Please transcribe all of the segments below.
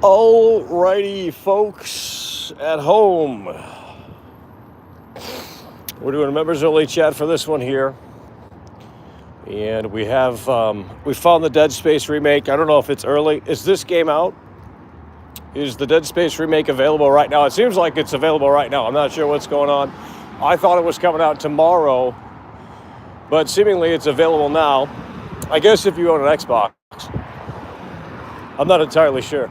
Alrighty, folks at home. We're doing a members only chat for this one here. And we have, we found the Dead Space Remake. I don't know if it's early. Is this game out? Is the Dead Space Remake available right now? It seems like it's available right now. I'm not sure what's going on. I thought it was coming out tomorrow, but seemingly it's available now. I guess if you own an Xbox. I'm not entirely sure.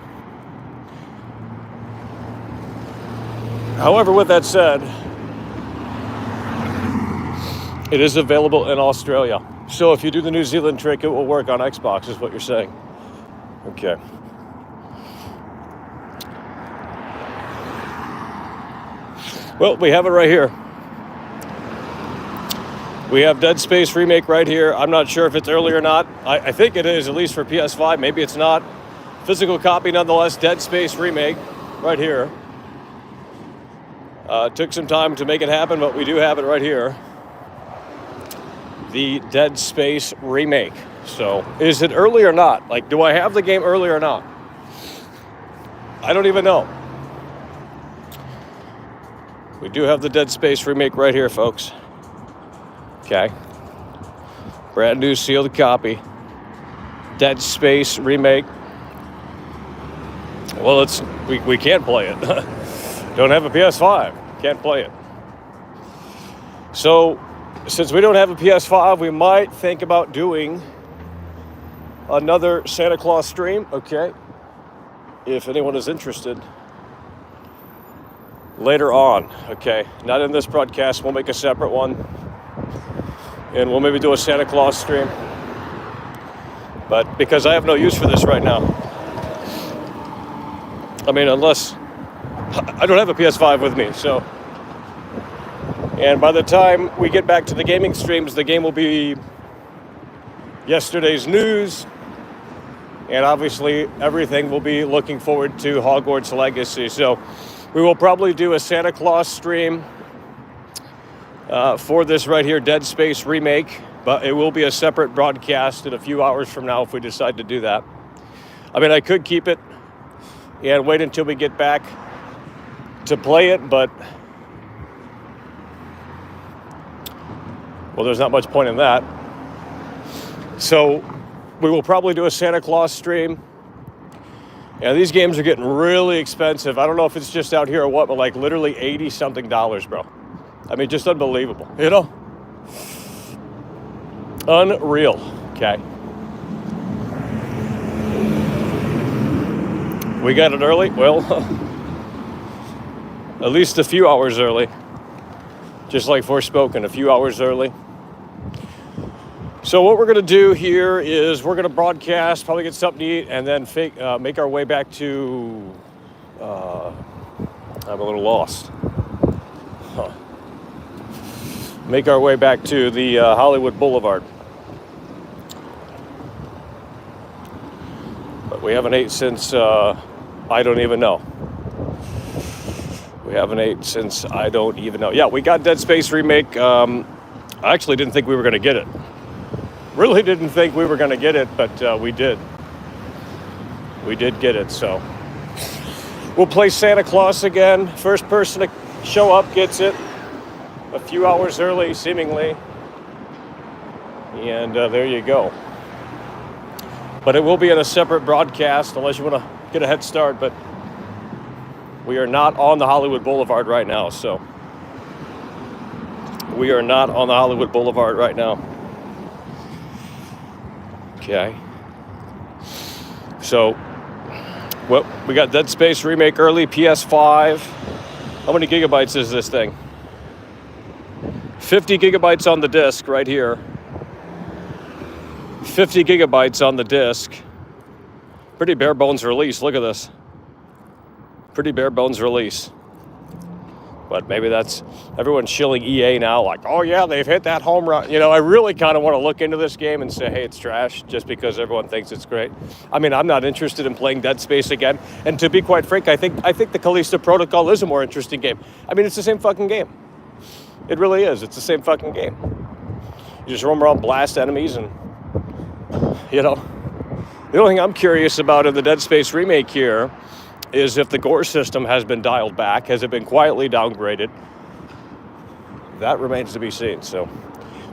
However, with that said, it is available in Australia. So if you do the New Zealand trick, it will work on Xbox, is what you're saying. Okay. Well, we have it right here. We have Dead Space Remake right here. I'm not sure if it's early or not. I think it is, at least for PS5. Maybe it's not. Physical copy nonetheless, Dead Space Remake right here. Took some time to make it happen, but we do have it right here. The Dead Space Remake. So, is it early or not? Like, do I have the game early or not? I don't even know. We do have the Dead Space Remake right here, folks. Okay. Brand new sealed copy. Dead Space Remake. Well, we can't play it. Don't have a PS5. Can't play it. So, since we don't have a PS5, we might think about doing another Santa Claus stream. Okay. If anyone is interested. Later on. Okay. Not in this broadcast. We'll make a separate one. And we'll maybe do a Santa Claus stream. But because I have no use for this right now. I mean, unless I don't have a PS5 with me, so. And by the time we get back to the gaming streams, the game will be yesterday's news. And obviously, everything will be looking forward to Hogwarts Legacy. So we will probably do a Santa Claus stream for this right here, Dead Space Remake. But it will be a separate broadcast in a few hours from now if we decide to do that. I mean, I could keep it and wait until we get back to play it, but well, there's not much point in that. So we will probably do a Santa Claus stream. And these games are getting really expensive. I don't know if it's just out here or what, but like literally $80-something, bro. I mean, just unbelievable, you know? Unreal, okay. We got it early? Well, at least a few hours early. Just like Forspoken, a few hours early. So what we're going to do here is we're going to broadcast, probably get something to eat, and then make our way back to... I'm a little lost. Huh. Make our way back to the Hollywood Boulevard. But we haven't ate since... I don't even know. We haven't ate since I don't even know. Yeah, we got Dead Space Remake. I actually didn't think we were going to get it. Really didn't think we were going to get it, but we did. We did get it, so. We'll play Santa Claus again. First person to show up gets it. A few hours early, seemingly. And there you go. But it will be in a separate broadcast, unless you want to get a head start, but we are not on the Hollywood Boulevard right now, so. We are not on the Hollywood Boulevard right now. Okay. So, well, we got Dead Space Remake early, PS5. How many gigabytes is this thing? 50 gigabytes on the disc right here. 50 gigabytes on the disc. Pretty bare bones release. Look at this. Pretty bare bones release. But maybe that's everyone's shilling EA now, like, oh yeah, they've hit that home run. You know, I really kind of want to look into this game and say, hey, it's trash, just because everyone thinks it's great. I mean, I'm not interested in playing Dead Space again. And to be quite frank, I think the Callisto Protocol is a more interesting game. I mean, it's the same fucking game. It really is. It's the same fucking game. You just roam around, blast enemies, and you know, The only thing I'm curious about in the Dead Space remake here is if the gore system has been dialed back. Has it been quietly downgraded? That remains to be seen. So,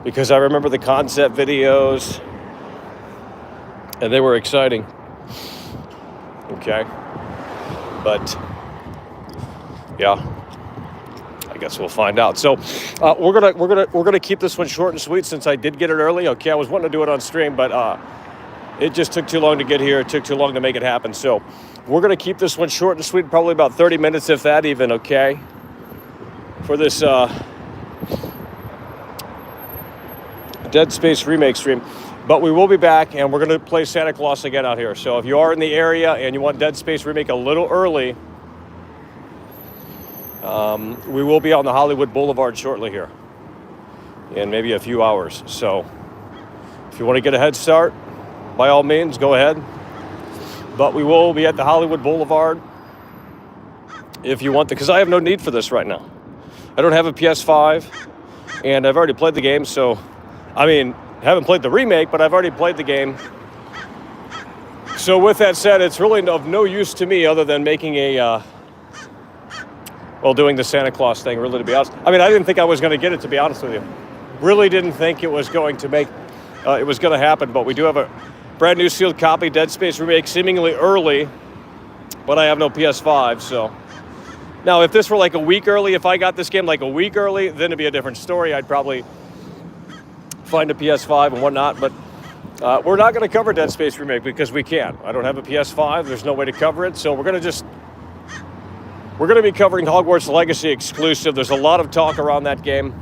because I remember the concept videos, and they were exciting. Okay, but yeah, I guess we'll find out. So we're gonna keep this one short and sweet since I did get it early. Okay, I was wanting to do it on stream, but it just took too long to get here. It took too long to make it happen. So we're gonna keep this one short and sweet, probably about 30 minutes, if that even. Okay, for this Dead Space Remake stream. But we will be back, and we're going to play Santa Claus again out here. So if you are in the area and you want Dead Space Remake a little early, we will be on the Hollywood Boulevard shortly here in maybe a few hours. So if you want to get a head start, by all means, go ahead. But we will be at the Hollywood Boulevard if you want, because I have no need for this right now. I don't have a PS5, and I've already played the game, so, I mean, haven't played the remake, but I've already played the game. So with that said, it's really of no use to me other than making doing the Santa Claus thing, really, to be honest. I mean, I didn't think I was going to get it, to be honest with you. Really didn't think it was going to it was going to happen, but we do have a brand new sealed copy, Dead Space Remake, seemingly early, but I have no PS5, so. Now, if this were like a week early, if I got this game like a week early, then it'd be a different story. I'd probably find a PS5 and whatnot, but we're not going to cover Dead Space Remake because we can't. I don't have a PS5. There's no way to cover it, so we're going to be covering Hogwarts Legacy exclusive. There's a lot of talk around that game.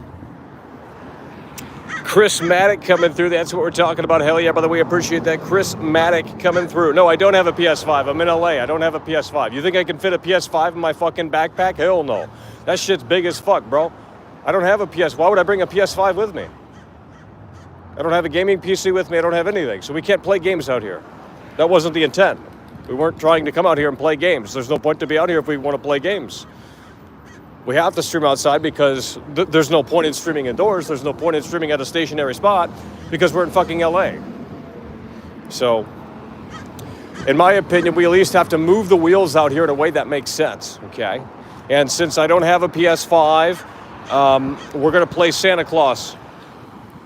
Chris Maddock coming through. That's what we're talking about. Hell yeah, by the way, appreciate that. Chris Maddock coming through. No, I don't have a PS5. I'm in LA. I don't have a PS5. You think I can fit a PS5 in my fucking backpack? Hell no. That shit's big as fuck, bro. I don't have a PS. Why would I bring a PS5 with me? I don't have a gaming PC with me. I don't have anything. So we can't play games out here. That wasn't the intent. We weren't trying to come out here and play games. There's no point to be out here if we want to play games. We have to stream outside because there's no point in streaming indoors. There's no point in streaming at a stationary spot because we're in fucking LA. So, in my opinion, we at least have to move the wheels out here in a way that makes sense, okay? And since I don't have a PS5, we're going to play Santa Claus.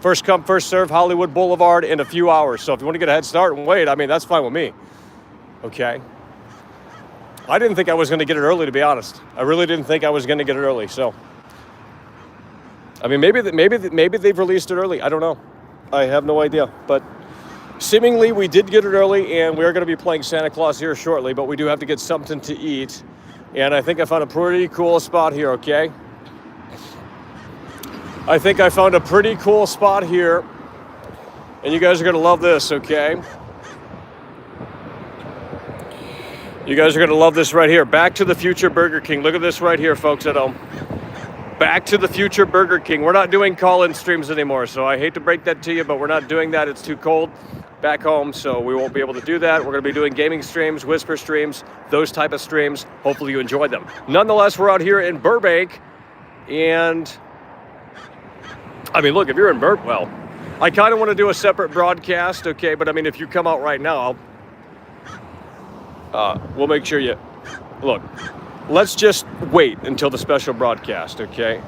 First come, first serve, Hollywood Boulevard in a few hours. So if you want to get a head start and wait, I mean, that's fine with me. Okay? I didn't think I was going to get it early, to be honest. I really didn't think I was going to get it early. So, I mean, maybe they've released it early. I don't know. I have no idea. But seemingly we did get it early, and we are going to be playing Santa Claus here shortly. But we do have to get something to eat. And I think I found a pretty cool spot here, okay? I think I found a pretty cool spot here, and you guys are going to love this, okay? You guys are going to love this right here. Back to the Future Burger King. Look at this right here, folks at home. Back to the Future Burger King. We're not doing call-in streams anymore, so I hate to break that to you, but we're not doing that. It's too cold back home, so we won't be able to do that. We're going to be doing gaming streams, whisper streams, those type of streams. Hopefully you enjoy them. Nonetheless, we're out here in Burbank, and I mean, look, if you're in well, I kind of want to do a separate broadcast, okay? But I mean, if you come out right now, we'll make sure you look. Let's just wait until the special broadcast, okay?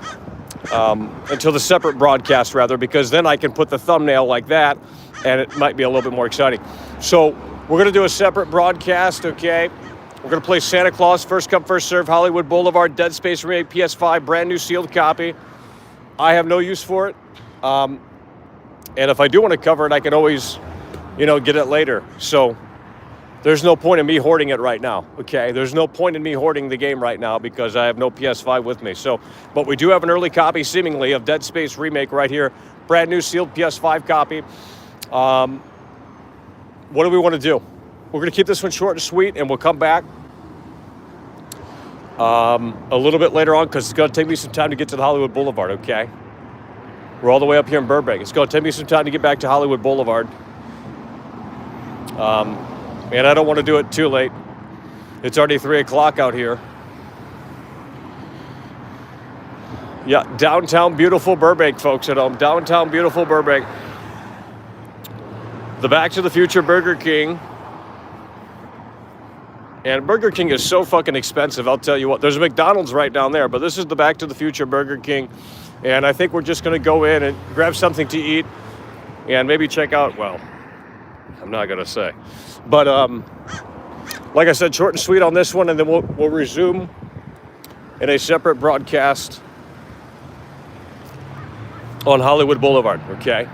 Until the separate broadcast, rather, because then I can put the thumbnail like that, and it might be a little bit more exciting. So we're going to do a separate broadcast, okay? We're going to play Santa Claus, first come, first serve, Hollywood Boulevard, Dead Space Remake, PS5, brand new sealed copy. I have no use for it. And if I do want to cover it, I can always, get it later. So there's no point in me hoarding it right now, okay? There's no point in me hoarding the game right now because I have no PS5 with me. So, but we do have an early copy, seemingly, of Dead Space Remake right here. Brand new sealed PS5 copy. What do we want to do? We're going to keep this one short and sweet, and we'll come back a little bit later on because it's going to take me some time to get to the Hollywood Boulevard, okay? We're all the way up here in Burbank. It's going to take me some time to get back to Hollywood Boulevard. And I don't want to do it too late. It's already 3 o'clock out here. Yeah, downtown beautiful Burbank, folks at home. Downtown beautiful Burbank. The Back to the Future Burger King And Burger King is so fucking expensive, I'll tell you what. There's a McDonald's right down there, but this is the Back to the Future Burger King. And I think we're just going to go in and grab something to eat and maybe check out, well, I'm not going to say. But like I said, short and sweet on this one, and then we'll resume in a separate broadcast on Hollywood Boulevard, okay?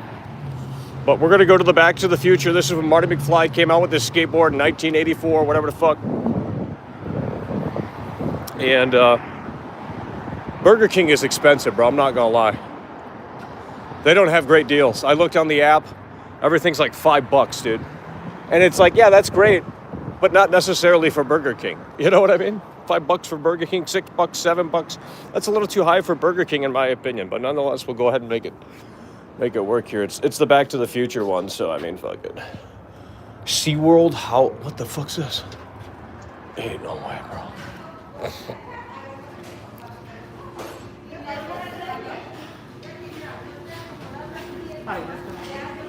But we're going to go to the Back to the Future. This is when Marty McFly came out with this skateboard in 1984, whatever the fuck. And Burger King is expensive, bro. I'm not going to lie. They don't have great deals. I looked on the app. Everything's like $5, dude. And it's like, yeah, that's great, but not necessarily for Burger King. You know what I mean? $5 for Burger King, $6, $7. That's a little too high for Burger King in my opinion. But nonetheless, we'll go ahead and make it work here. It's the Back to the Future one, so I mean, fuck it. SeaWorld, what the fuck's this? Ain't no way, bro.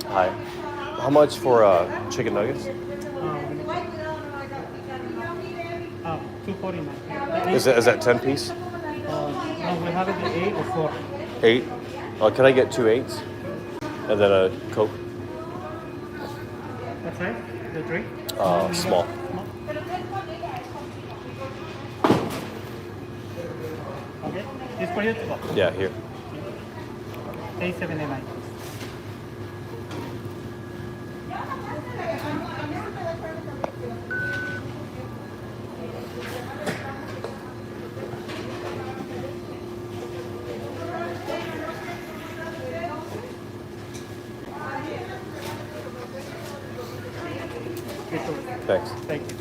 Hi. How much for chicken nuggets? $2.49. Is that 10 piece? No, we have it in 8 or 4. 8? Can I get 2 8s? And then a Coke? What size? The drink? Small. Okay. This for you to go. Yeah, here. $8.79. Thanks. Thank you.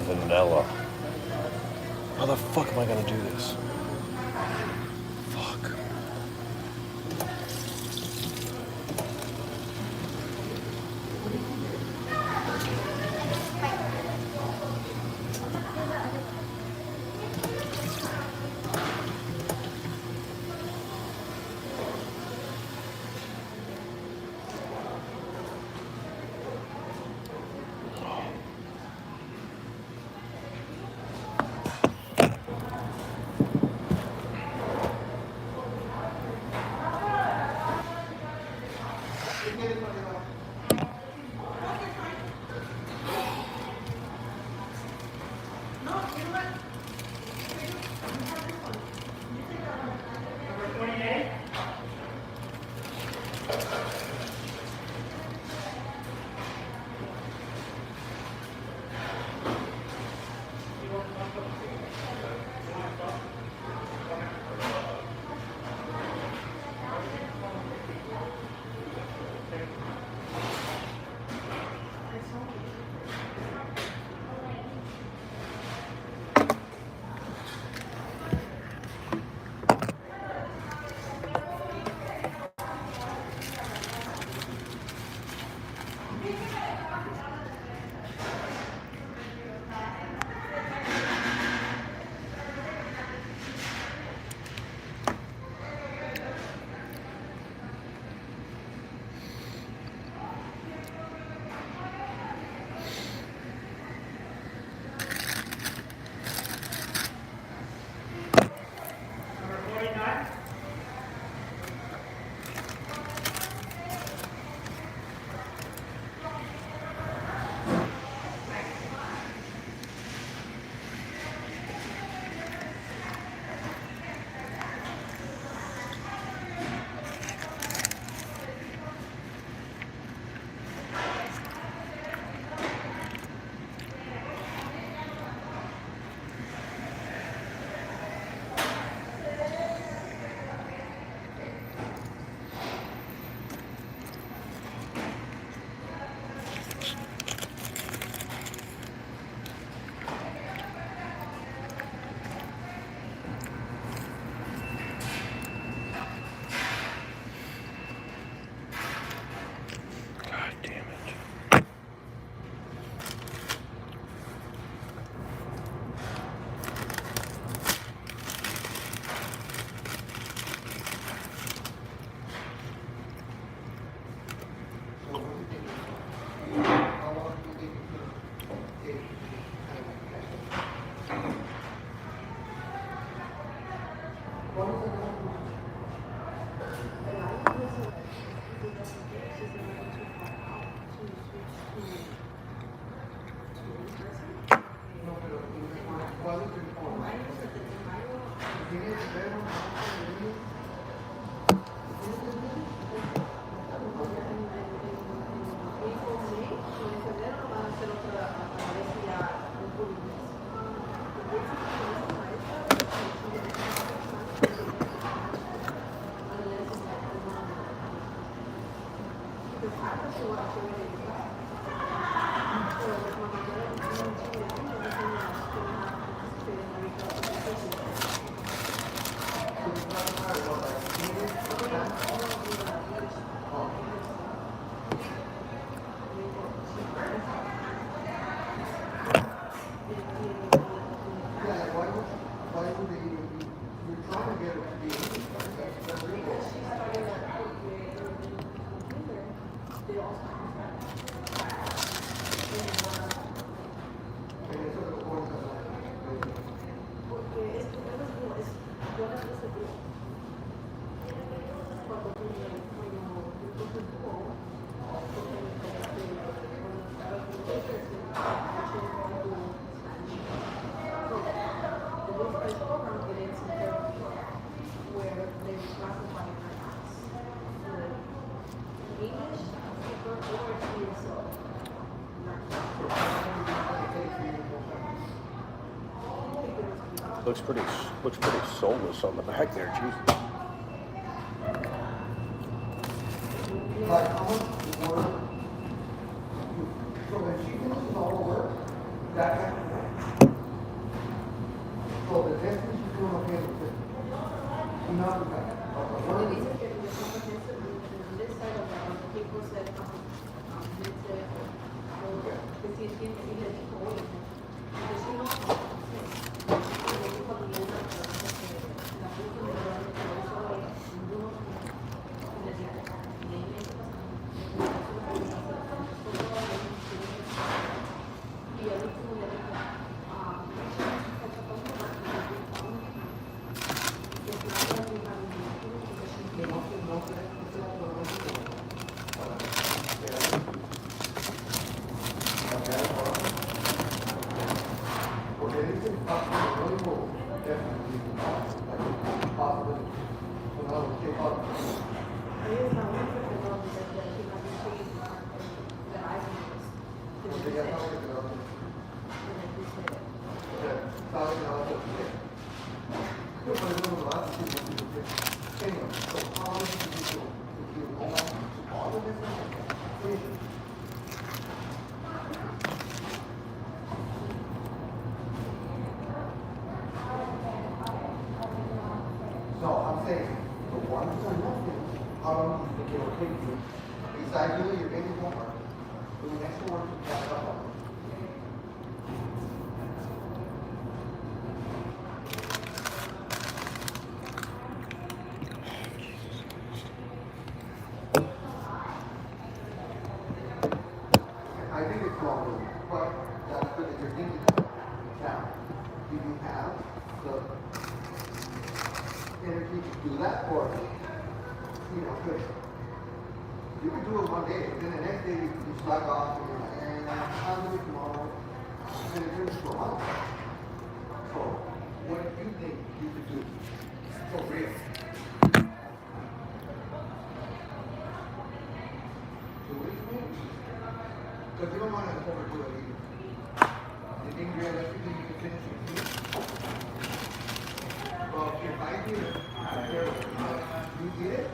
Vanilla. How the fuck am I gonna do this? Fuck. Looks pretty soulless on the back there, geez. Like how much work? So when she finishes all the work, that kind of thing. So the distance she's doing okay with it. Not the back. Lo dice que le toca this side of the people said, que si entiende, y le dijo, oye, que si no, y le dijo a mi hermana que la puso de la que lo hizo hoy, ninguno, y le dijo, y ahí me hizo y al último le dijo, No, I'm saying, the one who's nothing, how long do you think it'll take you? Besides doing your daily homework, doing extra work to catch up on. I think it's longer, but that's good that you're thinking of it. Now, do you have the energy to do that, or, good. You can do it one day, but then the next day you slack off and you're like, I'll do it tomorrow. And it turns to a month. So, what do you think you could do for real? 2 weeks maybe? Because you don't want to overdo it either. You think realistically you can finish in 2 weeks? Well, if I did it, you did it,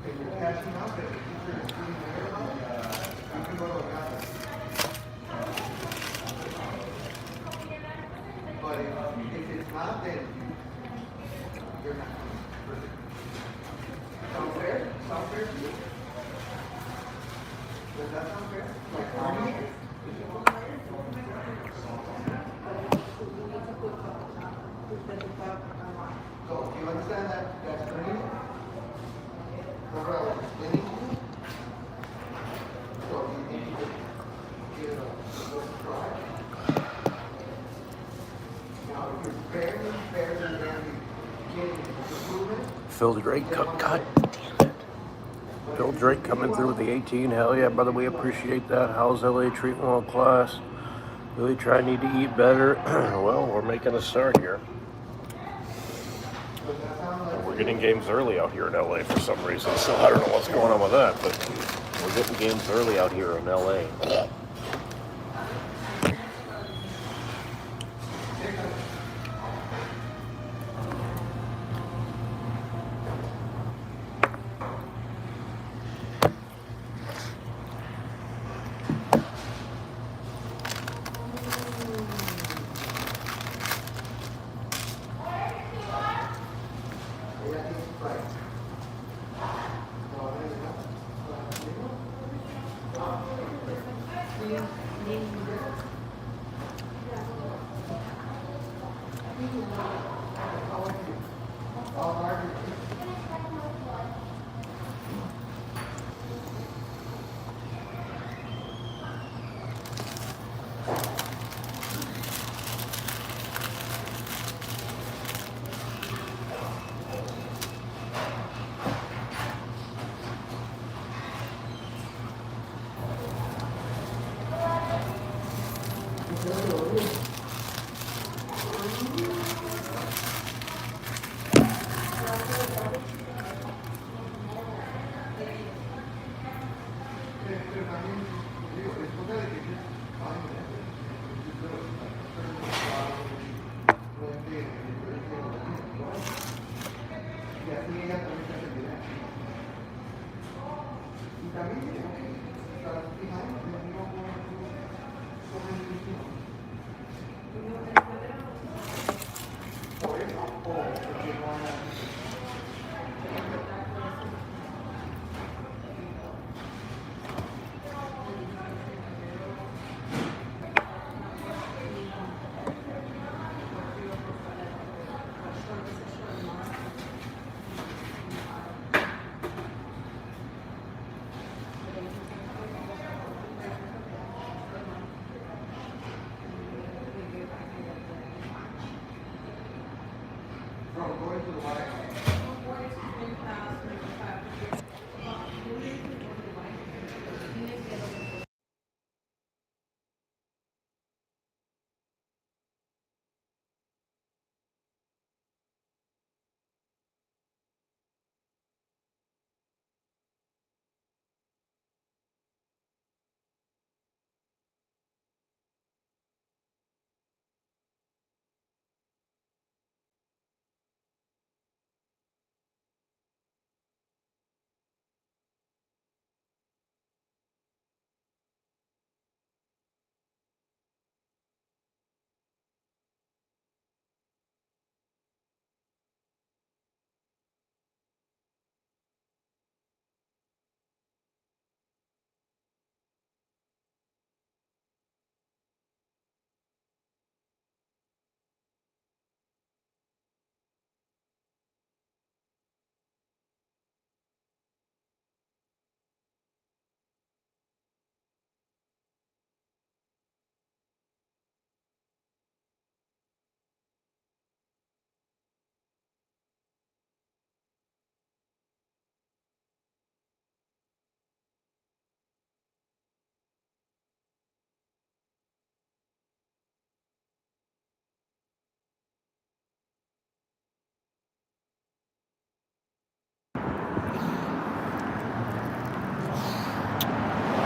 and you're cashing out that the teacher is doing the hair about, you can go to a guy. But if it's not, then you're not. Sound fair? Sound fair to you? Does that sound fair? Like harmony? So, do you understand that's learning? Remember I was explaining to you? So, do you think you could give it a good try? Now, if you're very, very, very Phil Drake, God damn it. Phil Drake coming through with the 18. Hell yeah, brother, we appreciate that. How's LA treating world class? Really try need to eat better. Well, we're making a start here. We're getting games early out here in LA for some reason, so I don't know what's going on with that, but we're getting games early out here in LA.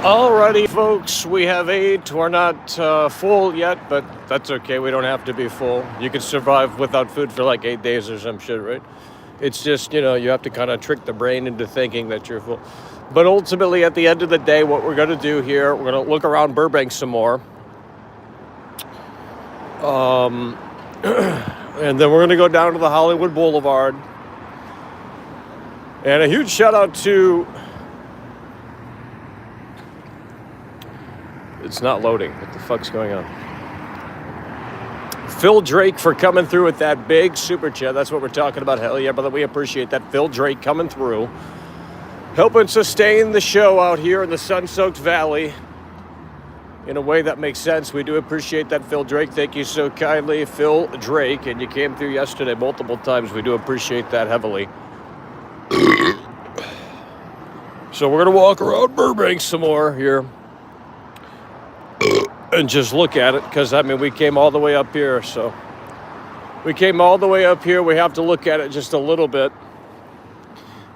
Alrighty, folks, we have 8. We're not full yet, but that's okay. We don't have to be full. You can survive without food for like 8 days or some shit, right? It's just, you have to kind of trick the brain into thinking that you're full. But ultimately, at the end of the day, what we're going to do here, we're going to look around Burbank some more. And then we're going to go down to the Hollywood Boulevard. And a huge shout out to... It's not loading. What the fuck's going on? Phil Drake for coming through with that big super chat. That's what we're talking about. Hell yeah, brother. We appreciate that. Phil Drake coming through. Helping sustain the show out here in the sun-soaked valley. in a way that makes sense. We do appreciate that, Phil Drake. Thank you so kindly, Phil Drake. And you came through yesterday multiple times. We do appreciate that heavily. So we're going to walk around Burbank some more here and just look at it, because, I mean, we came all the way up here. So we came all the way up here. We have to look at it just a little bit.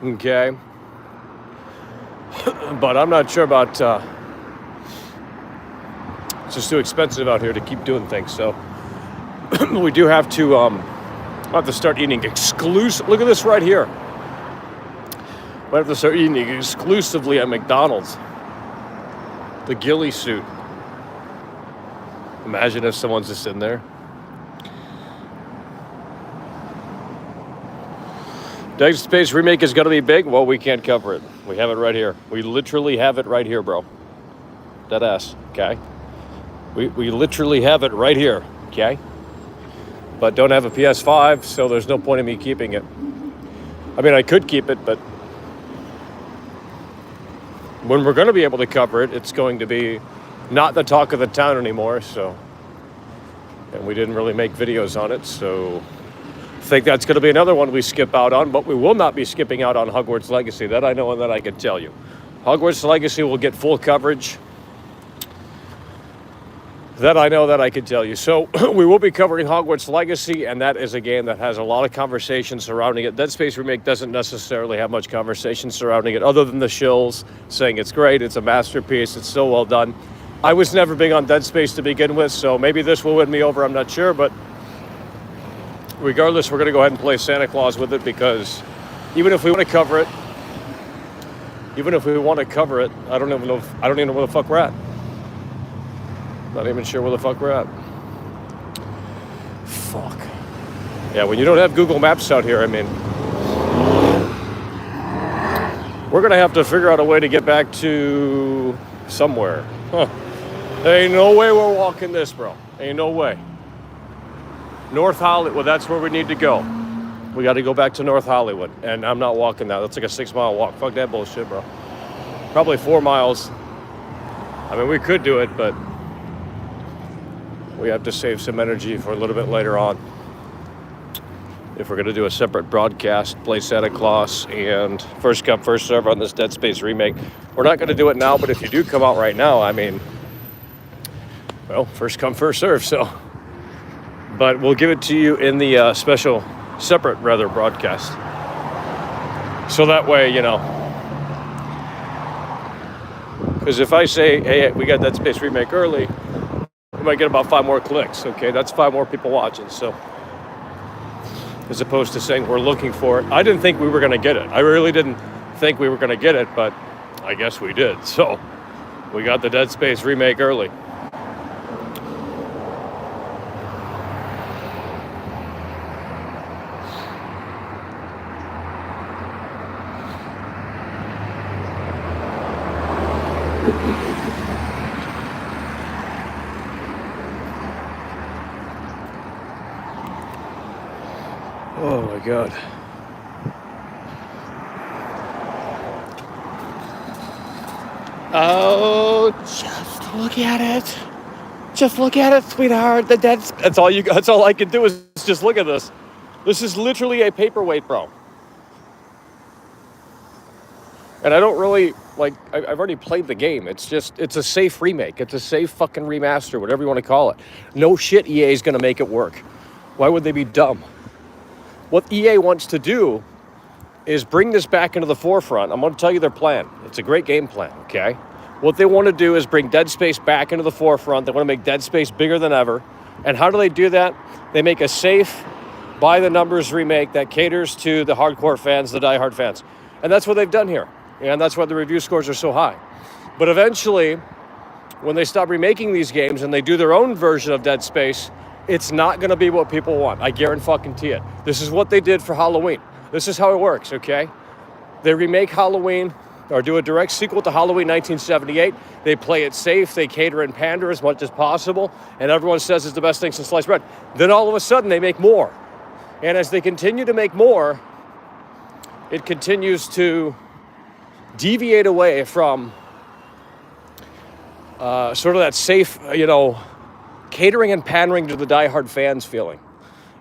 Okay. But I'm not sure about... it's just too expensive out here to keep doing things. So we do have to start eating exclusive. Look at this right here. We have to start eating exclusively at McDonald's. The ghillie suit. Imagine if someone's just in there. Dead Space Remake is going to be big. Well, we can't cover it. We have it right here. We literally have it right here, bro. Deadass. Okay. We literally have it right here. Okay. But don't have a PS5, so there's no point in me keeping it. I mean, I could keep it, but when we're going to be able to cover it, it's going to be not the talk of the town anymore. So, and we didn't really make videos on it, so I think that's going to be another one we skip out on. But we will not be skipping out on Hogwarts Legacy. That I know, and that I can tell you. Hogwarts Legacy will get full coverage. That I know, that I can tell you. So we will be covering Hogwarts Legacy, and that is a game that has a lot of conversation surrounding it. Dead Space Remake doesn't necessarily have much conversation surrounding it, other than the shills saying it's great, it's a masterpiece, it's so well done. I was never big on Dead Space to begin with, so maybe this will win me over, I'm not sure, but regardless, we're going to go ahead and play Santa Claus with it, because even if we want to cover it, I don't even know where the fuck we're at. Not even sure where the fuck we're at. Fuck. Yeah, when you don't have Google Maps out here, I mean, we're going to have to figure out a way to get back to somewhere. Huh. There ain't no way we're walking this, bro. Ain't no way. North Hollywood, well, that's where we need to go. We got to go back to North Hollywood, and I'm not walking that. That's like a 6-mile walk. Fuck that bullshit, bro. Probably 4 miles. I mean, we could do it, but we have to save some energy for a little bit later on. If we're going to do a separate broadcast, play Santa Claus, and first come, first serve on this Dead Space Remake. We're not going to do it now, but if you do come out right now, I mean, well, first come, first serve, so. But we'll give it to you in the separate broadcast. So that way, you know. Because if I say, hey, we got Dead Space Remake early, we might get about 5 more clicks, okay? That's 5 more people watching, so. As opposed to saying we're looking for it. I didn't think we were going to get it. I really didn't think we were going to get it, but I guess we did. So we got the Dead Space Remake early. Oh my God. Oh, just look at it. Just look at it, sweetheart. That's all I can do is just look at this. This is literally a paperweight, bro. And I don't really, I've already played the game. It's a safe remake. It's a safe fucking remaster, whatever you want to call it. No shit EA is going to make it work. Why would they be dumb? What EA wants to do is bring this back into the forefront. I'm going to tell you their plan. It's a great game plan, okay? What they want to do is bring Dead Space back into the forefront. They want to make Dead Space bigger than ever. And how do they do that? They make a safe, by-the-numbers remake that caters to the hardcore fans, the diehard fans. And that's what they've done here. And that's why the review scores are so high. But eventually, when they stop remaking these games and they do their own version of Dead Space, it's not going to be what people want. I guarantee it. This is what they did for Halloween. This is how it works, okay? They remake Halloween or do a direct sequel to Halloween 1978. They play it safe. They cater and pander as much as possible. And everyone says it's the best thing since sliced bread. Then all of a sudden they make more. And as they continue to make more, it continues to deviate away from sort of that safe, catering and pandering to the diehard fans feeling.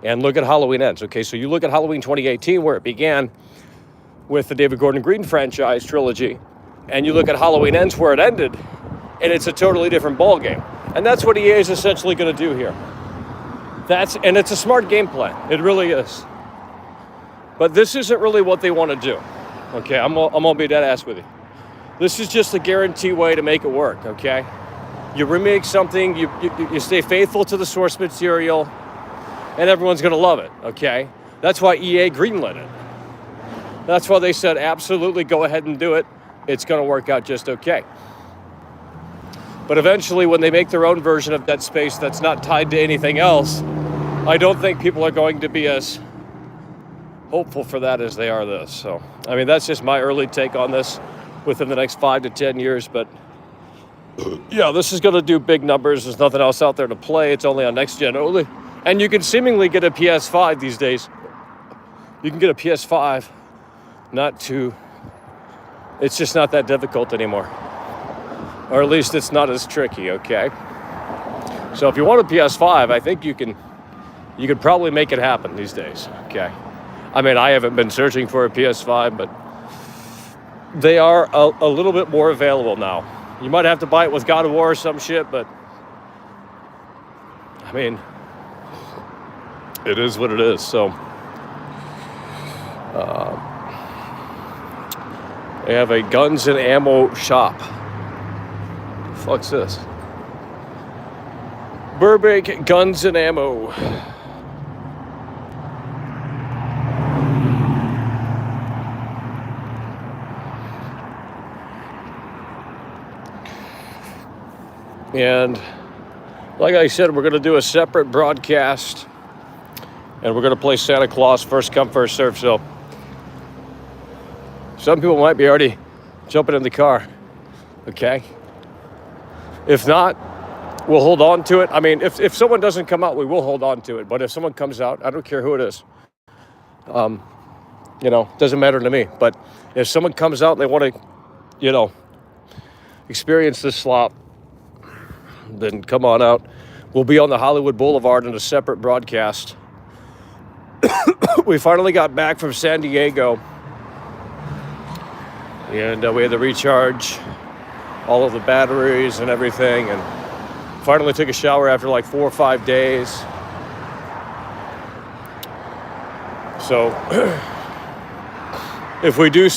And look at Halloween Ends. Okay, so you look at Halloween 2018, where it began with the David Gordon Green franchise trilogy, and you look at Halloween Ends, where it ended, and it's a totally different ballgame. And that's what EA is essentially going to do here. And it's a smart game plan. It really is. But this isn't really what they want to do. Okay, I'm gonna be dead ass with you. This is just a guarantee way to make it work. Okay, you remake something, you stay faithful to the source material, and everyone's gonna love it. Okay, that's why EA greenlit it. That's why they said absolutely go ahead and do it. It's gonna work out just okay. But eventually, when they make their own version of Dead Space that's not tied to anything else, I don't think people are going to be as hopeful for that as they are this. So, I mean, that's just my early take on this within the next 5 to 10 years. But yeah, this is going to do big numbers. There's nothing else out there to play. It's only on next gen only. And you can seemingly get a PS5 these days. You can get a PS5. It's just not that difficult anymore. Or at least it's not as tricky, okay? So if you want a PS5, I think you could probably make it happen these days, okay? I mean, I haven't been searching for a PS5, but they are a little bit more available now. You might have to buy it with God of War or some shit, but I mean, it is what it is. So they have a guns and ammo shop. The fuck's this? Burbank Guns and Ammo. And like I said, we're going to do a separate broadcast, and we're going to play Santa Claus first come, first serve. So some people might be already jumping in the car, okay? If not, we'll hold on to it. I mean, if someone doesn't come out, we will hold on to it. But if someone comes out, I don't care who it is. Doesn't matter to me. But if someone comes out and they want to, experience this slop, then come on out. We'll be on the Hollywood Boulevard in a separate broadcast. We finally got back from San Diego, and we had to recharge all of the batteries and everything, and finally took a shower after like 4 or 5 days. So if we do,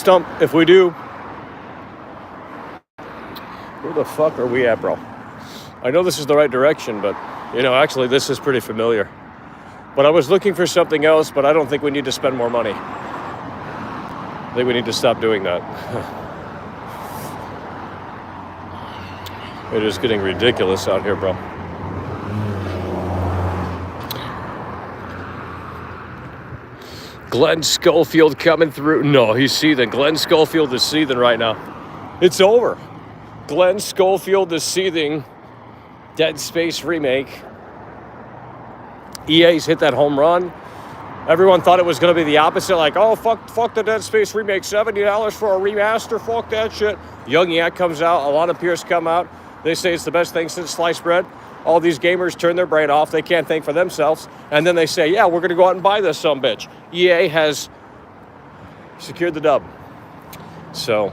where the fuck are we at, bro? I know this is the right direction, but, actually this is pretty familiar. But I was looking for something else, but I don't think we need to spend more money. I think we need to stop doing that. It is getting ridiculous out here, bro. Glenn Schofield coming through. No, he's seething. Glenn Schofield is seething right now. It's over. Glenn Schofield is seething. Dead Space Remake. EA's hit that home run. Everyone thought it was going to be the opposite, like, oh, fuck the Dead Space Remake, $70 for a remaster, fuck that shit. Young Yak comes out, Alana Pierce come out. They say it's the best thing since sliced bread. All these gamers turn their brain off. They can't think for themselves. And then they say, yeah, we're going to go out and buy this sumbitch. EA has secured the dub. So,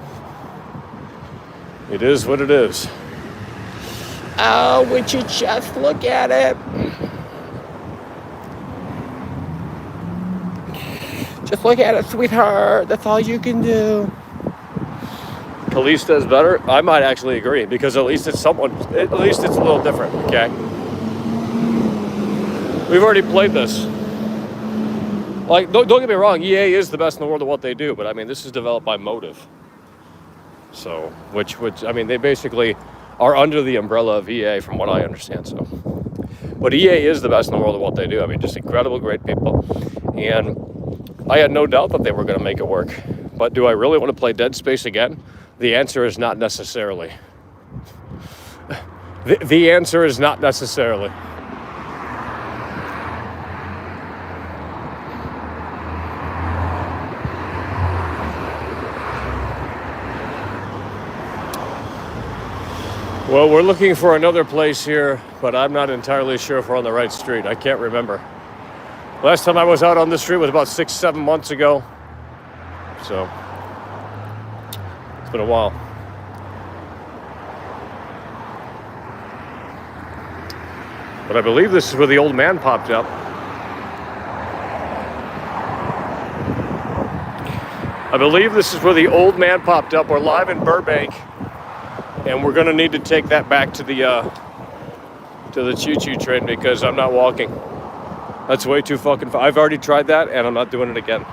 it is what it is. Oh, would you just look at it? Just look at it, sweetheart. That's all you can do. Calista is better. I might actually agree, because at least it's a little different, okay? We've already played this. Like, don't get me wrong, EA is the best in the world at what they do, but I mean, this is developed by Motive. So, which I mean, they basically are under the umbrella of EA from what I understand, so. But EA is the best in the world at what they do. I mean, just incredible, great people. And I had no doubt that they were going to make it work. But do I really want to play Dead Space again? The answer is not necessarily. The answer is not necessarily. Well, we're looking for another place here, but I'm not entirely sure if we're on the right street. I can't remember. Last time I was out on this street was about 6-7 months ago. So, it's been a while. But I believe this is where the old man popped up. I believe this is where the old man popped up. We're live in Burbank, and we're going to need to take that back to the choo-choo train because I'm not walking. That's way too fucking far. I've already tried that, and I'm not doing it again.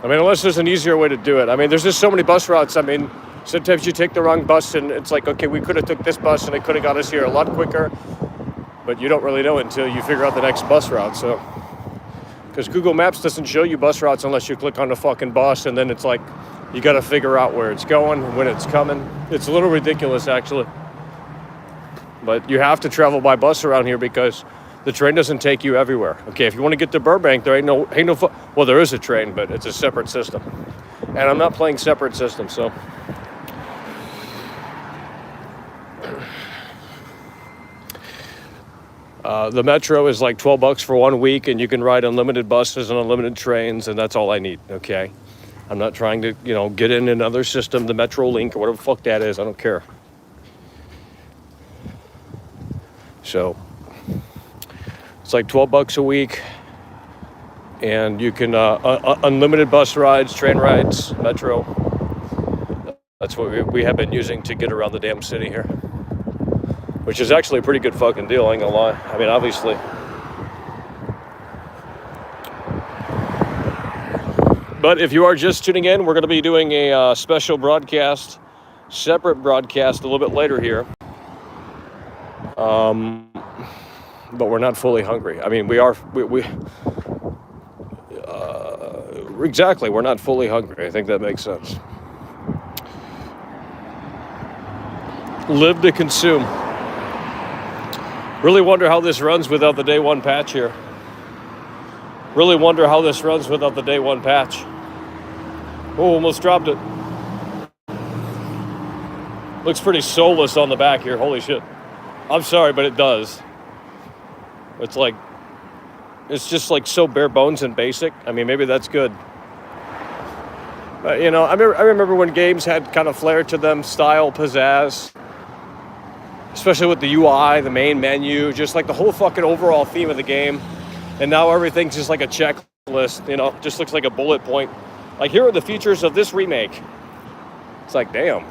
I mean, unless there's an easier way to do it. I mean, there's just so many bus routes. I mean, sometimes you take the wrong bus, and it's like, okay, we could have took this bus, and it could have got us here a lot quicker. But you don't really know it until you figure out the next bus route, so. Because Google Maps doesn't show you bus routes unless you click on the fucking bus, and then it's like, you got to figure out where it's going, when it's coming. It's a little ridiculous, actually. But you have to travel by bus around here because the train doesn't take you everywhere. Okay, if you want to get to Burbank, there ain't no well, there is a train, but it's a separate system. And I'm not playing separate systems, so. The metro is like $12 for 1 week, and you can ride unlimited buses and unlimited trains, and that's all I need, okay? I'm not trying to, get in another system, the Metro Link or whatever the fuck that is. I don't care. So, it's like $12 a week, and you can, unlimited bus rides, train rides, metro. That's what we have been using to get around the damn city here. Which is actually a pretty good fucking deal, I ain't gonna lie. I mean, obviously. But if you are just tuning in, we're gonna be doing a special broadcast, separate broadcast a little bit later here. But we're not fully hungry. I mean, exactly, we're not fully hungry. I think that makes sense. Live to consume. Really wonder how this runs without the day one patch here. Really wonder how this runs without the day one patch. Oh, almost dropped it. Looks pretty soulless on the back here. Holy shit. I'm sorry, but it does. It's just like so bare bones and basic. I mean, maybe that's good. I remember when games had kind of flair to them, style, pizzazz. Especially with the UI, the main menu, just like the whole fucking overall theme of the game. And now everything's just like a checklist, just looks like a bullet point. Like, here are the features of this remake. It's like, damn.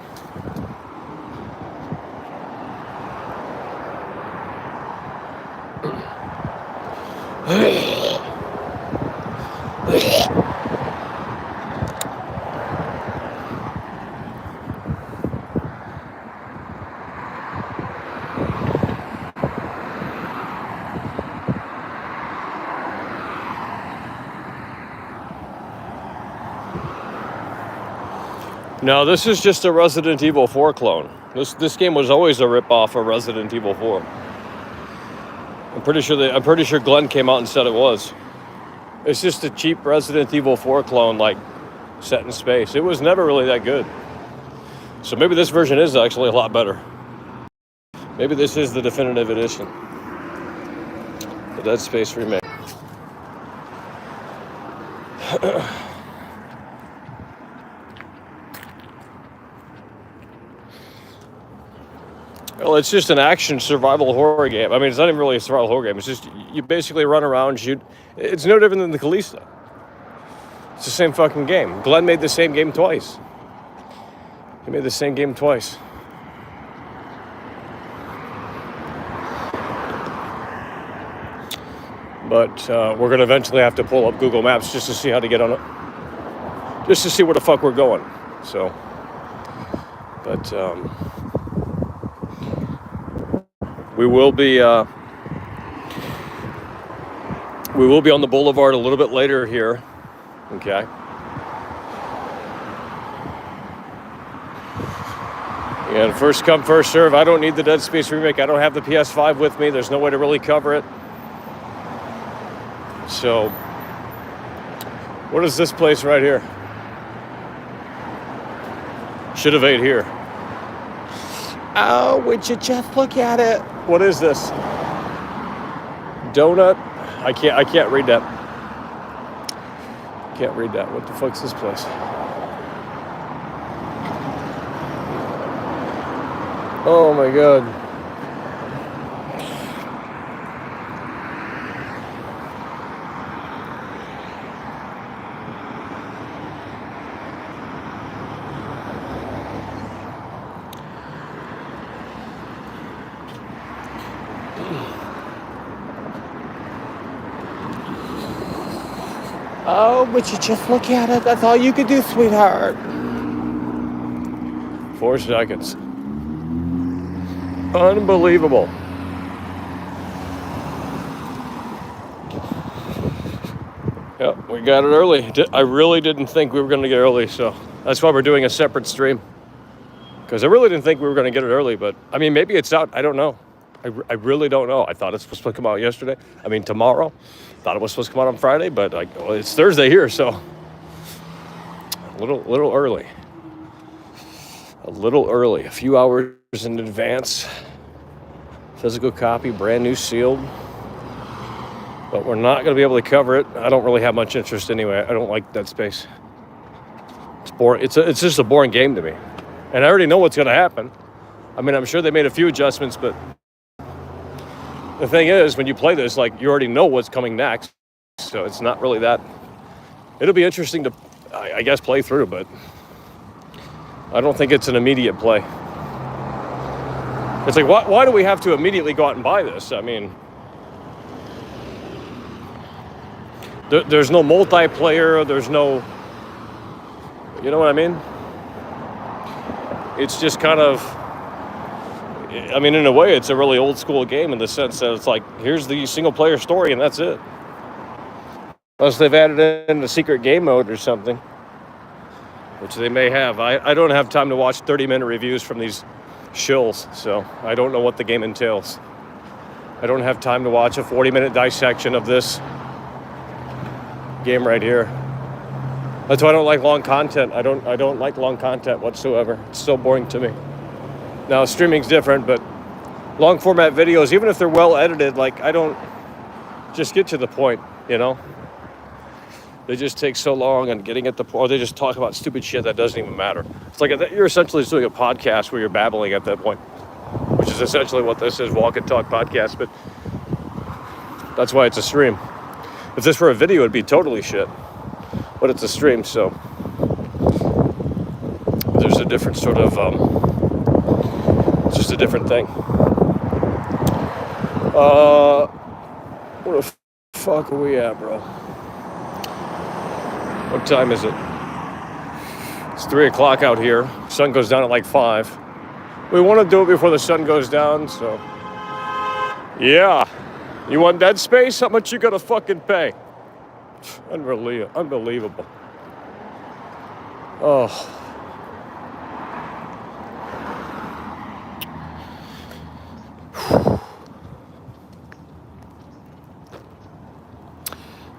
No, this is just a Resident Evil 4 clone. This game was always a ripoff of Resident Evil 4. I'm pretty sure Glenn came out and said it was. It's just a cheap Resident Evil 4 clone, like, set in space. It was never really that good. So maybe this version is actually a lot better. Maybe this is the definitive edition. The Dead Space Remake. Well, it's just an action survival horror game. I mean, it's not even really a survival horror game. It's just, you basically run around, shoot. It's no different than the Callisto. It's the same fucking game. Glenn made the same game twice. He made the same game twice. But we're going to eventually have to pull up Google Maps just to see how to get on it. Just to see where the fuck we're going. So, but... We will be on the boulevard a little bit later here, okay? And first come, first serve. I don't need the Dead Space Remake. I don't have the PS5 with me. There's no way to really cover it. So, what is this place right here? Should have ate here. Oh, would you just look at it? What is this? Donut? I can't read that. Can't read that. What the fuck's this place? Oh my god. Oh, but you just look at it. That's all you can do, sweetheart. 4 seconds. Unbelievable. Yep, we got it early. I really didn't think we were going to get early, so that's why we're doing a separate stream. Because I really didn't think we were going to get it early, but I mean, maybe it's out. I don't know. I really don't know. I thought it was supposed to come out yesterday. I mean, tomorrow. Thought it was supposed to come out on Friday, but well, it's Thursday here, so a little early. A little early. A few hours in advance. Physical copy, brand new sealed. But we're not going to be able to cover it. I don't really have much interest anyway. I don't like Dead Space. It's boring. It's just a boring game to me. And I already know what's going to happen. I mean, I'm sure they made a few adjustments, but the thing is, when you play this, like, you already know what's coming next. So it's not really that. It'll be interesting to, I guess, play through, but I don't think it's an immediate play. It's like, why do we have to immediately go out and buy this? I mean, there's no multiplayer. There's no, you know what I mean? It's just kind of, I mean, in a way, it's a really old school game in the sense that it's like, here's the single player story and that's it. Unless they've added in a secret game mode or something, which they may have. I don't have time to watch 30-minute reviews from these shills, so I don't know what the game entails. I don't have time to watch a 40-minute dissection of this game right here. That's why I don't like long content. I don't like long content whatsoever. It's so boring to me. Now, streaming's different, but long format videos, even if they're well edited, like, I don't just get to the point, you know? They just take so long and getting at the point, or they just talk about stupid shit that doesn't even matter. It's like you're essentially just doing a podcast where you're babbling at that point, which is essentially what this is, walk and talk podcast, but that's why it's a stream. If this were a video, it'd be totally shit, but it's a stream, so there's a different sort of, it's just a different thing. Where the fuck are we at, bro? What time is it? It's 3 o'clock out here. Sun goes down at like 5. We want to do it before the sun goes down, so. Yeah. You want Dead Space? How much you gotta fucking pay? Unbelievable. Oh.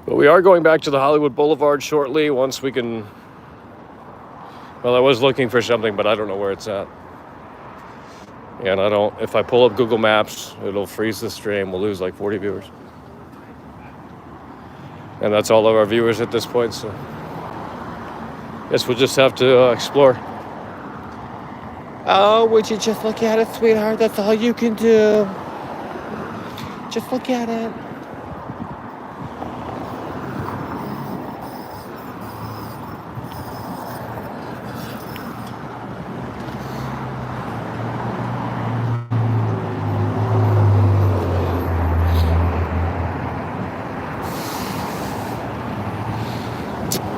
But we are going back to the Hollywood Boulevard shortly once we can. Well, I was looking for something, but I don't know where it's at. And if I pull up Google Maps, it'll freeze the stream. We'll lose like 40 viewers. And that's all of our viewers at this point, so guess we'll just have to explore. Oh, would you just look at it, sweetheart? That's all you can do. Just look at it.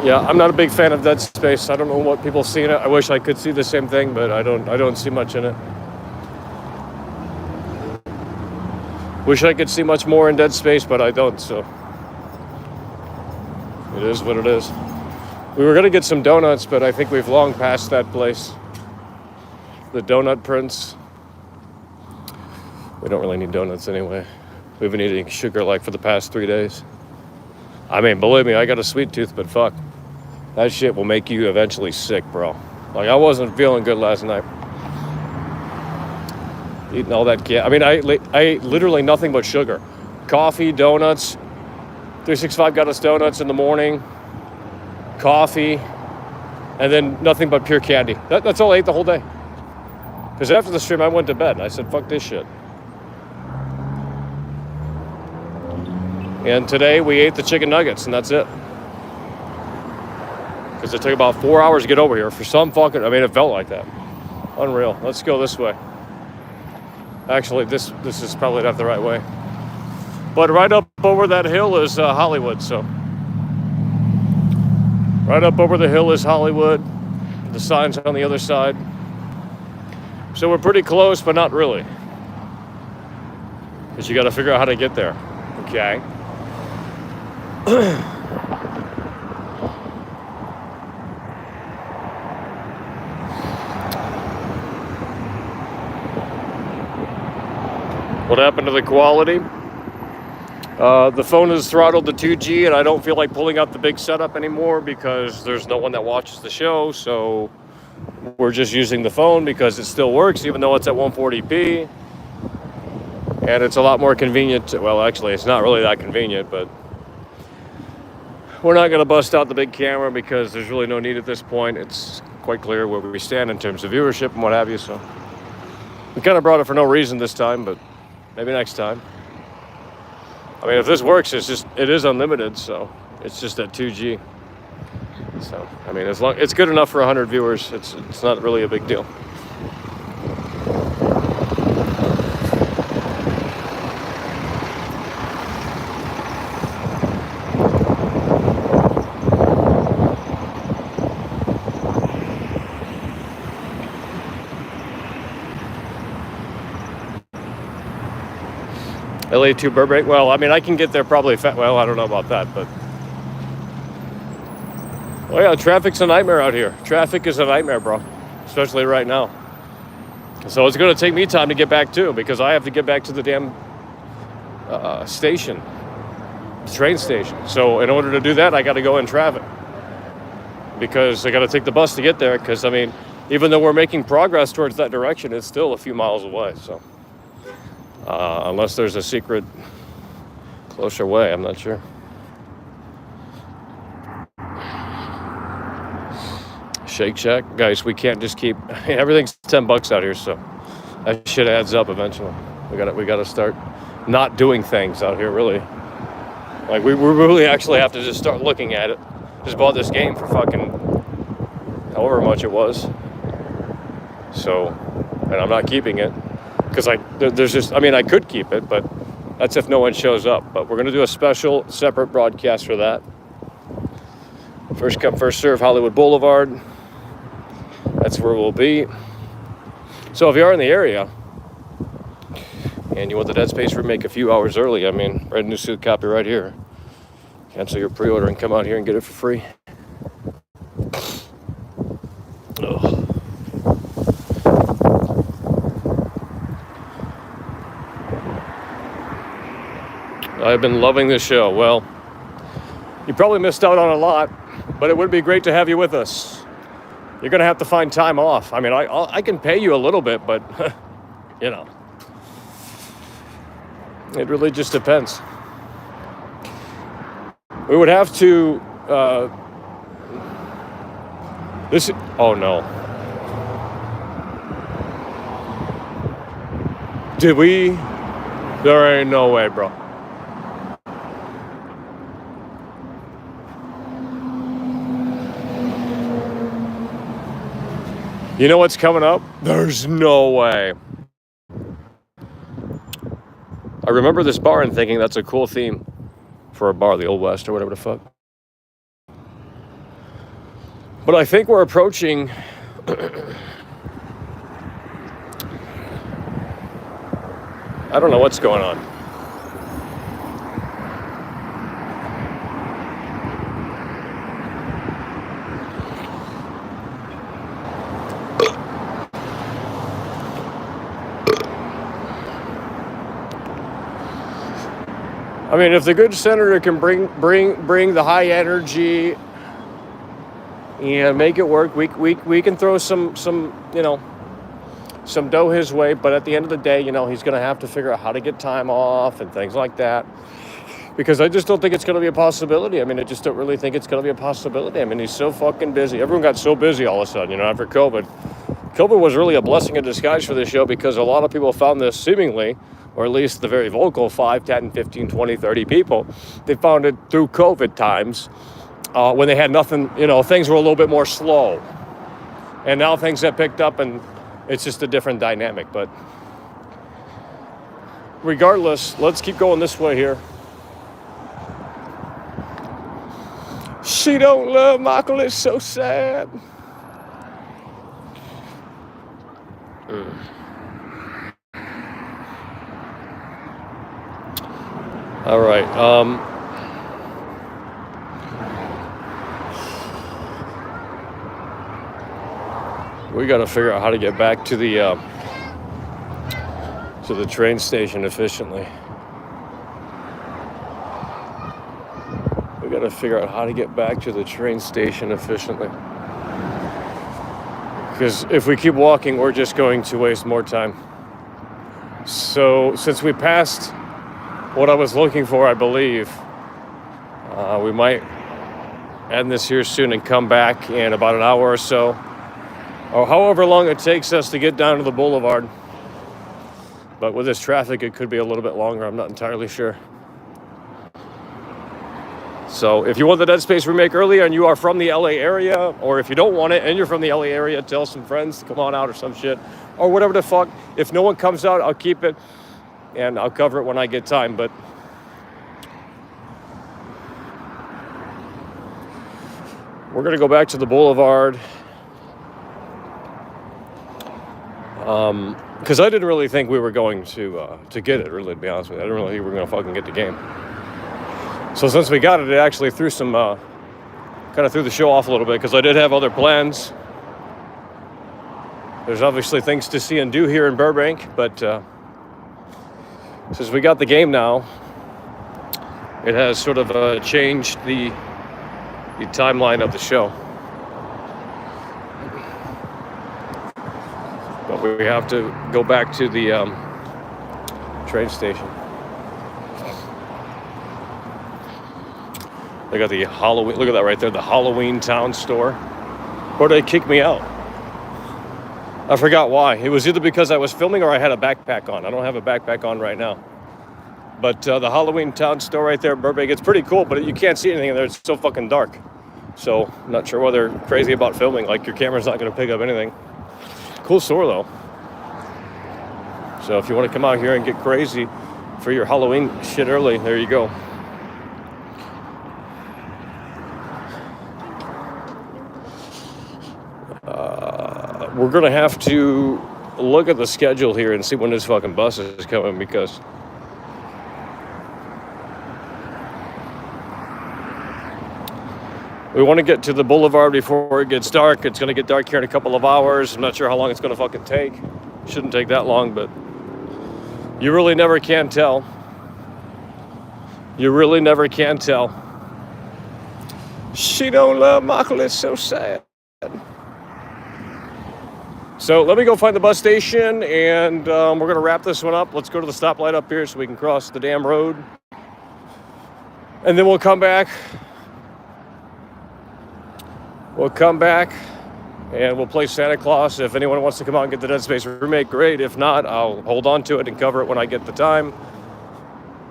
Yeah, I'm not a big fan of Dead Space. I don't know what people see in it. I wish I could see the same thing, but I don't see much in it. Wish I could see much more in Dead Space, but I don't, so it is what it is. We were gonna get some donuts, but I think we've long passed that place. The Donut Prince. We don't really need donuts anyway. We've been eating sugar like for the past 3 days. I mean, believe me, I got a sweet tooth, but fuck. That shit will make you eventually sick, bro. Like, I wasn't feeling good last night. Eating all that I mean, I ate literally nothing but sugar. Coffee, donuts. 365 got us donuts in the morning. Coffee. And then nothing but pure candy. That's all I ate the whole day. Because after the stream, I went to bed. And I said, fuck this shit. And today, we ate the chicken nuggets, and that's it. Because it took about 4 hours to get over here. For some fucking... I mean, it felt like that. Unreal. Let's go this way. Actually, this is probably not the right way. But right up over that hill is Hollywood, so. Right up over the hill is Hollywood. The sign's on the other side. So we're pretty close, but not really. Because you got to figure out how to get there. Okay. What happened to the quality? The phone is throttled to 2G, and I don't feel like pulling out the big setup anymore because there's no one that watches the show. So we're just using the phone because it still works, even though it's at 140p. And it's a lot more convenient. Well, actually, it's not really that convenient, but we're not going to bust out the big camera because there's really no need at this point. It's quite clear where we stand in terms of viewership and what have you. So we kind of brought it for no reason this time, but maybe next time. I mean, if this works, it is unlimited, so it's just at 2G. So, I mean, it's good enough for 100 viewers. It's not really a big deal. LA to Burbank. Well, I mean, I can get there probably. Well, I don't know about that, but. Well, yeah, traffic's a nightmare out here. Traffic is a nightmare, bro. Especially right now. So it's going to take me time to get back too, because I have to get back to the damn station, the train station. So in order to do that, I got to go in traffic, because I got to take the bus to get there. Because I mean, even though we're making progress towards that direction, it's still a few miles away. So. Unless there's a secret closer way, I'm not sure. Shake Shack, guys, we can't just keep. Everything's $10 out here, so that shit adds up eventually. We gotta start not doing things out here, really. Like we really actually have to just start looking at it. Just bought this game for fucking however much it was. So, and I'm not keeping it. Because I could keep it, but that's if no one shows up. But we're going to do a special, separate broadcast for that. First come, first serve, Hollywood Boulevard. That's where we'll be. So if you are in the area, and you want the Dead Space Remake a few hours early, I mean, red new suit copy right here. Cancel your pre-order and come out here and get it for free. Ugh. I've been loving this show. Well, you probably missed out on a lot, but it would be great to have you with us. You're going to have to find time off. I mean, I can pay you a little bit, but, you know, it really just depends. We would have to, oh no. Did we? There ain't no way, bro. You know what's coming up? There's no way. I remember this bar and thinking that's a cool theme for a bar, the Old West or whatever the fuck. But I think we're approaching I don't know what's going on. I mean, if the good senator can bring the high energy and make it work, we can throw some you know, some dough his way, but at the end of the day, he's going to have to figure out how to get time off and things like that. Because I just don't think it's going to be a possibility. I just don't really think it's going to be a possibility. He's so fucking busy. Everyone got so busy all of a sudden, after COVID. COVID was really a blessing in disguise for this show because a lot of people found this seemingly, or at least the very vocal 5, 10, 15, 20, 30 people, they found it through COVID times when they had nothing, things were a little bit more slow. And now things have picked up and it's just a different dynamic. But regardless, let's keep going this way here. She don't love Michael, it's so sad. All right. We got to figure out how to get back to the train station efficiently. We got to figure out how to get back to the train station efficiently. Because if we keep walking, we're just going to waste more time. So since we passed what I was looking for, I believe, we might end this here soon and come back in about an hour or so, or however long it takes us to get down to the boulevard. But with this traffic, it could be a little bit longer. I'm not entirely sure. So if you want the Dead Space Remake earlier and you are from the LA area, or if you don't want it and you're from the LA area, tell some friends to come on out or some shit, or whatever the fuck. If no one comes out, I'll keep it and I'll cover it when I get time. But we're going to go back to the boulevard. Because I didn't really think we were going to get it, really, to be honest with you. I didn't really think we were going to fucking get the game. So since we got it, it actually threw the show off a little bit, because I did have other plans. There's obviously things to see and do here in Burbank, but since we got the game now, it has sort of changed the timeline of the show. But we have to go back to the train station. They got the Halloween, look at that right there, the Halloween Town store. Or they kicked me out. I forgot why. It was either because I was filming or I had a backpack on. I don't have a backpack on right now. But the Halloween Town store right there in Burbank, it's pretty cool, but you can't see anything in there. It's so fucking dark. So I'm not sure why they're crazy about filming. Like, your camera's not going to pick up anything. Cool store, though. So if you want to come out here and get crazy for your Halloween shit early, there you go. We're going to have to look at the schedule here and see when this fucking bus is coming, because we want to get to the boulevard before it gets dark. It's going to get dark here in a couple of hours. I'm not sure how long it's going to fucking take. Shouldn't take that long, but you really never can tell. You really never can tell. She don't love Michael, it's so sad. So let me go find the bus station, and we're going to wrap this one up. Let's go to the stoplight up here so we can cross the damn road. And then we'll come back. We'll come back, and we'll play Santa Claus. If anyone wants to come out and get the Dead Space Remake, great. If not, I'll hold on to it and cover it when I get the time.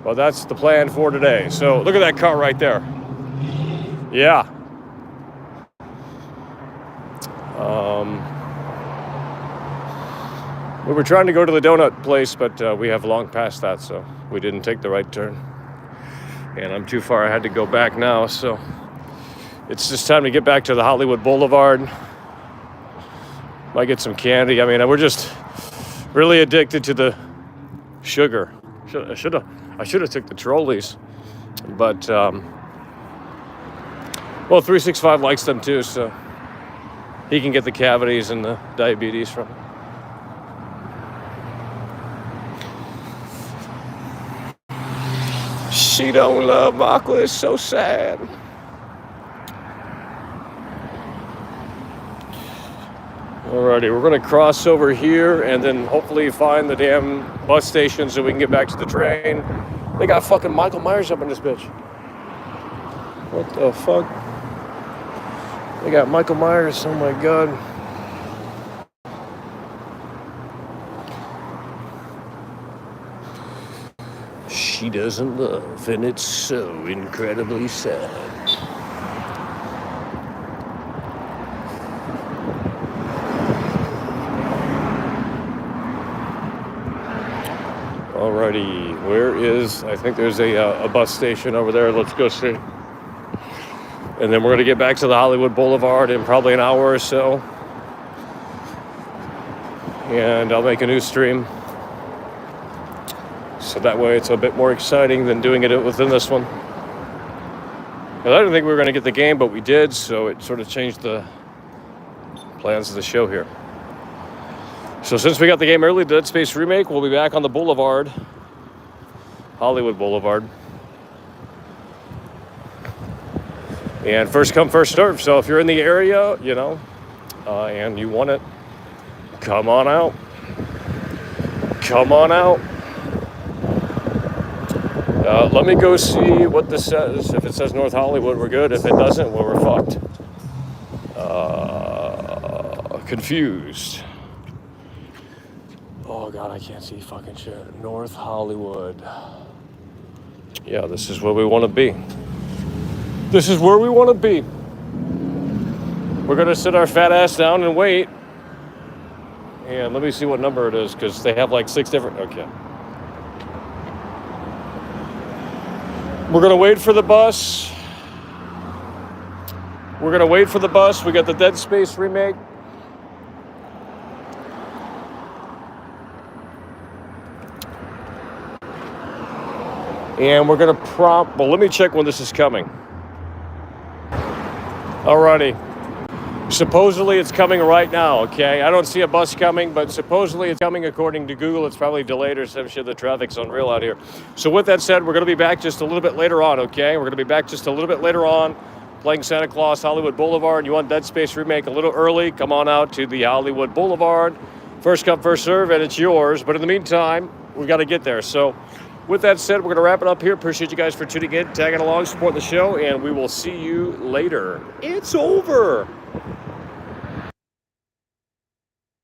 Well, that's the plan for today. So look at that car right there. Yeah. We were trying to go to the donut place, but we have long past that, so we didn't take the right turn. And I'm too far ahead to go back now, so it's just time to get back to the Hollywood Boulevard. Might get some candy. We're just really addicted to the sugar. I should have took the trolleys, but well, 365 likes them too, so he can get the cavities and the diabetes from it. She don't love Michael, it's so sad. Alrighty, we're gonna cross over here and then hopefully find the damn bus station so we can get back to the train. They got fucking Michael Myers up in this bitch. What the fuck? They got Michael Myers, oh my god. She doesn't love, and it's so incredibly sad. Alrighty, where is, I think there's a bus station over there. Let's go see. And then we're going to get back to the Hollywood Boulevard in probably an hour or so. And I'll make a new stream. So that way it's a bit more exciting than doing it within this one. And I didn't think we were going to get the game, but we did. So it sort of changed the plans of the show here. So since we got the game early, Dead Space Remake, we'll be back on the Boulevard. Hollywood Boulevard. And first come, first serve. So if you're in the area, you know, and you want it, come on out. Come on out. Let me go see what this says. If it says North Hollywood, we're good. If it doesn't, well, we're fucked. Confused. Oh, God, I can't see fucking shit. North Hollywood. Yeah, this is where we want to be. This is where we want to be. We're going to sit our fat ass down and wait. And let me see what number it is, because they have like 6 different... Okay. We're going to wait for the bus. We're going to wait for the bus. We got the Dead Space Remake. And we're going to prompt... Well, let me check when this is coming. Alrighty. Supposedly it's coming right now, okay? I don't see a bus coming, but supposedly it's coming according to Google. It's probably delayed or some shit. The traffic's unreal out here. So with that said, we're going to be back just a little bit later on, okay? We're going to be back just a little bit later on playing Santa Claus, Hollywood Boulevard. You want Dead Space Remake a little early, come on out to the Hollywood Boulevard. First come, first serve, and it's yours. But in the meantime, we've got to get there. So with that said, we're going to wrap it up here. Appreciate you guys for tuning in, tagging along, supporting the show, and we will see you later. It's over.